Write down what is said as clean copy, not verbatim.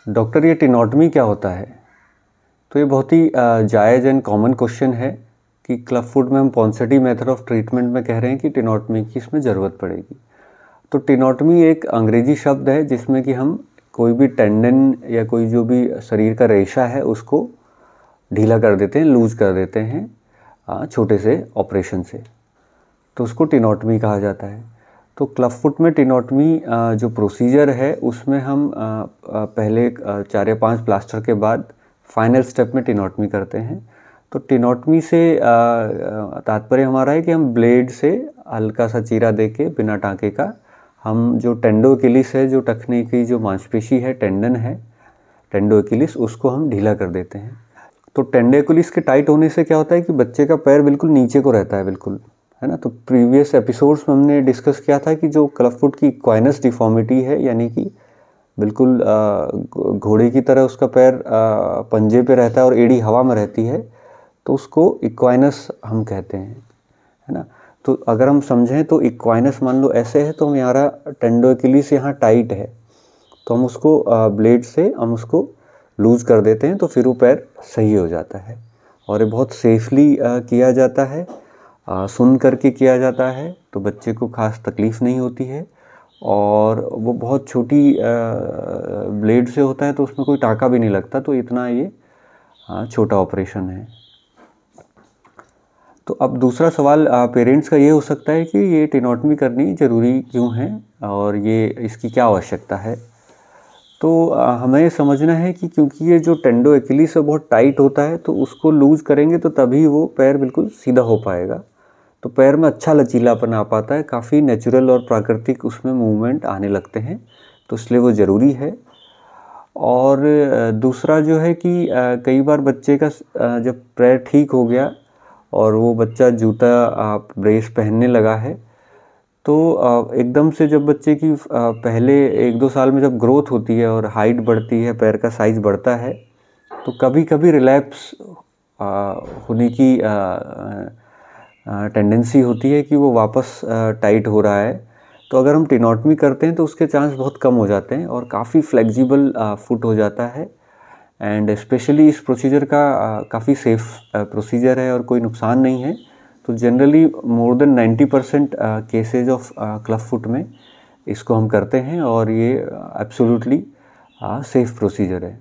Doctor ये टेनोटमी क्या होता है? तो ये बहुत ही जायज़ एंड कॉमन क्वेश्चन है कि क्लब फुट में हम पॉन्सेटी मेथड ऑफ ट्रीटमेंट में कह रहे हैं कि टेनोटमी की इसमें ज़रूरत पड़ेगी। तो टेनोटमी एक अंग्रेजी शब्द है जिसमें कि हम कोई भी टेंडन या कोई जो भी शरीर का रेशा है उसको ढीला कर देते हैं, लूज कर देते हैं छोटे से ऑपरेशन से, तो उसको टेनोटमी कहा जाता है। तो क्लब फुट में टेनोटमी जो प्रोसीजर है उसमें हम पहले 4 या 5 प्लास्टर के बाद फाइनल स्टेप में टेनोटमी करते हैं। तो टेनोटमी से तात्पर्य हमारा है कि हम ब्लेड से हल्का सा चीरा देके बिना टाँके का हम जो टेंडो एकिलिस है, जो टखने की जो मांसपेशी है, टेंडन है टेंडो एकिलिस, उसको हम ढीला कर देते हैं। तो टेंडो एकिलिस के टाइट होने से क्या होता है कि बच्चे का पैर बिल्कुल नीचे को रहता है, बिल्कुल, है ना। तो प्रीवियस एपिसोड्स में हमने डिस्कस किया था कि जो क्लब फुट की इक्वाइनस डिफॉर्मिटी है, यानी कि बिल्कुल घोड़े की तरह उसका पैर पंजे पे रहता है और एड़ी हवा में रहती है, तो उसको इक्वाइनस हम कहते हैं, है ना। तो अगर हम समझें तो इक्वाइनस मान लो ऐसे है, तो हम हमारा टेंडो एकिलिस यहाँ टाइट है, तो हम उसको ब्लेड से हम उसको लूज़ कर देते हैं, तो फिर वो पैर सही हो जाता है। और ये बहुत सेफली किया जाता है, सुन करके किया जाता है, तो बच्चे को खास तकलीफ़ नहीं होती है। और वो बहुत छोटी ब्लेड से होता है, तो उसमें कोई टाँका भी नहीं लगता, तो इतना ये छोटा ऑपरेशन है। तो अब दूसरा सवाल पेरेंट्स का ये हो सकता है कि ये टेनोटमी करनी ज़रूरी क्यों है और ये इसकी क्या आवश्यकता है। तो हमें समझना है कि क्योंकि ये जो टेंडो एकिलिस है बहुत टाइट होता है, तो उसको लूज़ करेंगे तो तभी वो पैर बिल्कुल सीधा हो पाएगा, तो पैर में अच्छा लचीलापन आ पाता है, काफ़ी नेचुरल और प्राकृतिक उसमें मूवमेंट आने लगते हैं, तो इसलिए वो ज़रूरी है। और दूसरा जो है कि कई बार बच्चे का जब पैर ठीक हो गया और वो बच्चा जूता ब्रेस पहनने लगा है, तो एकदम से जब बच्चे की पहले 1-2 साल में जब ग्रोथ होती है और हाइट बढ़ती है, पैर का साइज़ बढ़ता है, तो कभी कभी रिलैप्स होने की टेंडेंसी होती है कि वो वापस टाइट हो रहा है। तो अगर हम टेनोटमी करते हैं तो उसके चांस बहुत कम हो जाते हैं और काफ़ी फ्लेक्सिबल फुट हो जाता है। एंड स्पेशली इस प्रोसीजर का काफ़ी सेफ प्रोसीजर है और कोई नुकसान नहीं है। तो generally more than 90% cases of club foot में इसको हम करते हैं और ये एब्सोल्युटली सेफ प्रोसीजर है।